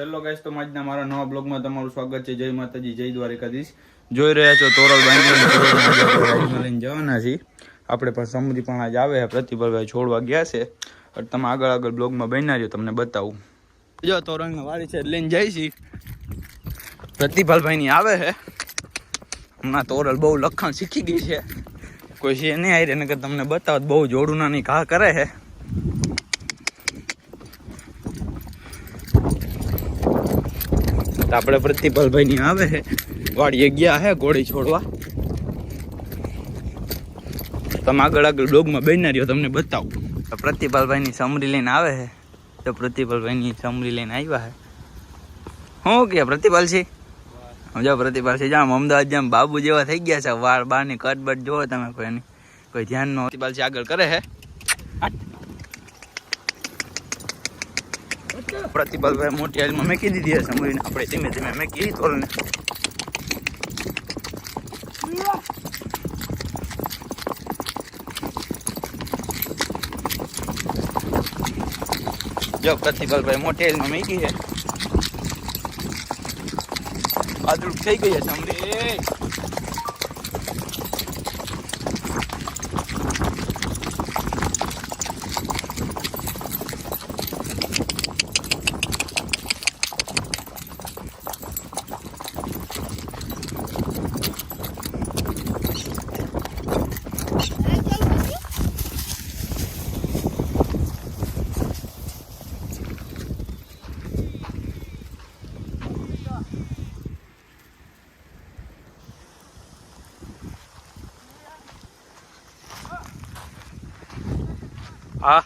Hello guys, તો આજના મારા નવા બ્લોગમાં તમારું સ્વાગત છે. જય માતાજી, જય દ્વારકાધીશ. જોઈ રહ્યા છો તોરલ બાંધીને લઈને જવાના છીએ આપણે, પણ સમૃદ્ધિ પણ આજે આવે છે. પ્રતિભાભાઈ છોડવા ગયા છે. તમે આગળ બ્લોગમાં બન્યા રહ્યો, તમને બતાવું. જો તોરલની વાડી છે, લઈને જાય છે. પ્રતિભાભાઈ ની આવે છે હમણાં. તોરલ બહુ લખાણ શીખી ગઈ છે, કોઈ છે નહીં આવી રહ્યા, નકર તમને બતાવો. બહુ જોડું નાની ઘા કરે છે. આપણે પ્રતિપાલભાઈ ની આવે છે, વાડીએ ગયા હે ઘોડી છોડવા. તમે આગળ બ્લોગમાં બન્યા રહ્યો, તમને બતાવું. પ્રતિપાલભાઈ ની સમરી લઈને આવે છે. તો પ્રતિપાલભાઈ ની સમરી લઈને આવ્યા છે. શું કે પ્રતિપાલ છે? જો પ્રતિપાલ છે, જામ અમદાવાદ જામ બાબુ જેવા થઈ ગયા છે. વાળ બાર ની કટ બટ જોવો તમે, કોઈ ધ્યાન નો. પ્રતિપાલ છે આગળ કરે છે. પ્રતિપાલભાઈ મોટી હાલમાં મેકી દીધી હશે સમરીને. આપણે ધીમે ધીમે મેકી તોલને. જો પ્રતિપાલભાઈ મોટી હાલમાં મેકી છે. આદરૂપ થઈ ગઈ છે સમરી. હા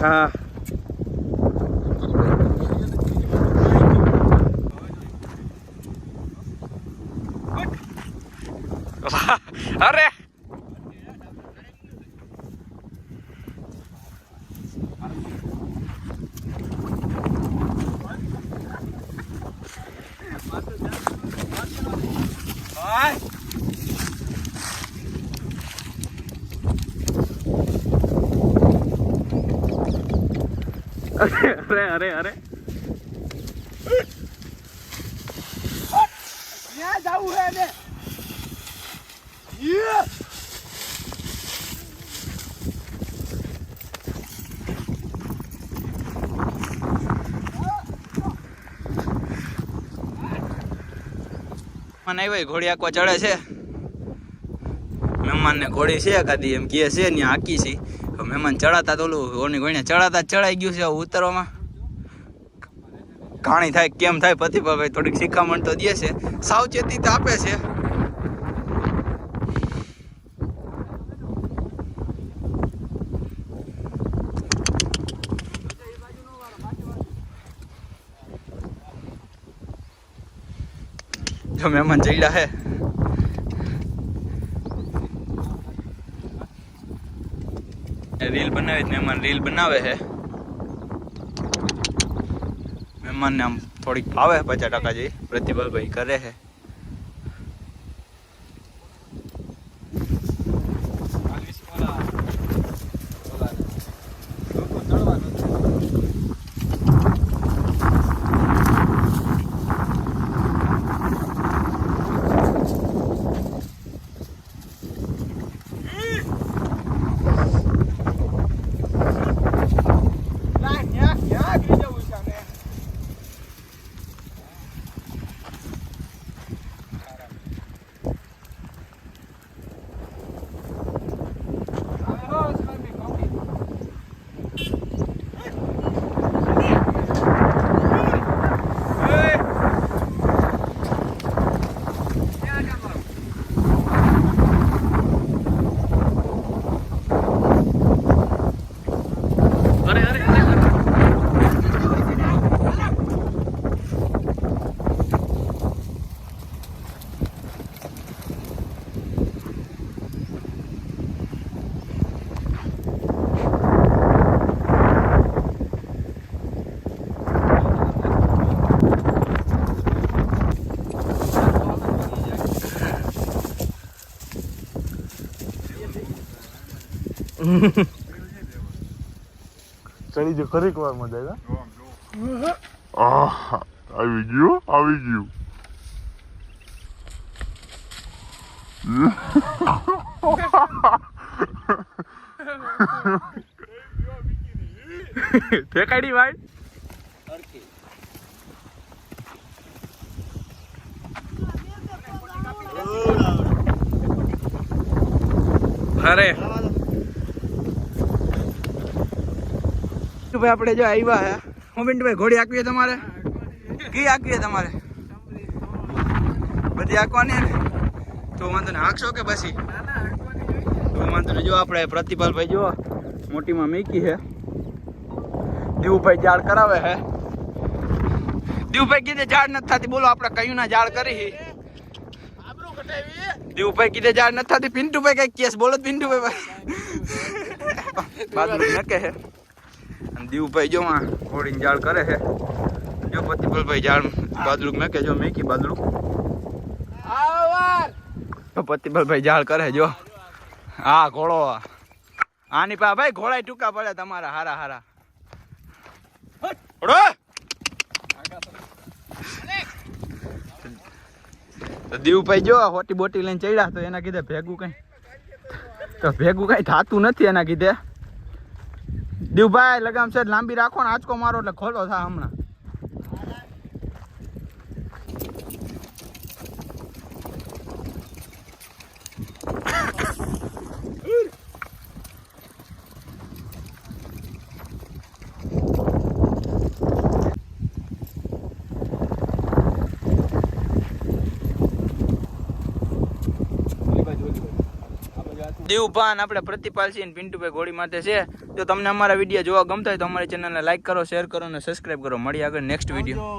હા અરે અરે અરે ક્યાં જાવું હે ને? મને ભાઈ ઘોડી આંકવા ચડે છે. મહેમાન ને ઘોડી છે કાદી એમ કહે છે, ને આંકી છે. મહેમાન ચડાતા તો ઓલું ઓની ગોઈને ચડાતા ચડાઈ ગયું છે. ઉતરવામાં ઘાણી થાય કેમ થાય, પ્રતિભાભાઈ થોડીક શિખામણ તો દે છે, સાવચેતી તો આપે છે. જો મહેમાન ચડ્યા હે. રીલ બનાવી, મહેમાન રીલ બનાવે છે. મહેમાનને આમ થોડીક ભાવે 50% જેવી. પ્રતિભાભાઈ કરે છે. ચડી જો ખરીક વાર મજા આવી ગયું ફેકાડી ભાઈ અરે ભાઈ આપણે જો આવ્યા હે હું પિન્ટુભાઈ ઘોડી આંકવી તમારે કી આંકવી તમારે બધી આંકવાની ને તો વાંધો ને આંકશો કે પછી તો વાંધો ને જો આપણે પ્રતિપાલભાઈ જો મોટીમાં મીકી હે દીવુભાઈ જાળ કરાવે હે દીવુભાઈ કીધે જાળ નથી થતી બોલો આપણે કયું ના જાળ કરી દીવુભાઈ કીધે જાળ નથી થતી પિન્ટુભાઈ કઈ કેસ બોલો પિન્ટુભાઈ બાદલું નકે હે અને દીવુભાઈ જો માં ઘોડીને જાળ કરે છે જો પ્રતિપાલભાઈ જાળ બાદલું મેકે જો મેકી બાદલું પ્રતિપાલભાઈ જાળ કરે જો હા ઘોડો આની પા ભાઈ ઘોડાય ટૂંકા પડે તમારા હારા હારા દીવભાઈ જો હોટી બોટી લઈને ચડ્યા તો એના કીધે ભેગું કઈ થાતું નથી એના કીધે દીવભાઈ લગામ છે લાંબી રાખો ને આંચકો મારો એટલે ખોલો થા હમણાં દીવભાન આપણે પ્રતિપાલસિંહ અને પિન્ટુભાઈ ઘોડી માટે છે જો તમને અમારા વિડીયો જોવા ગમતા હોય તો અમારી ચેનલને લાઈક કરો શેર કરો અને સબસ્ક્રાઈબ કરો મળીએ આગળ નેક્સ્ટ વિડીયો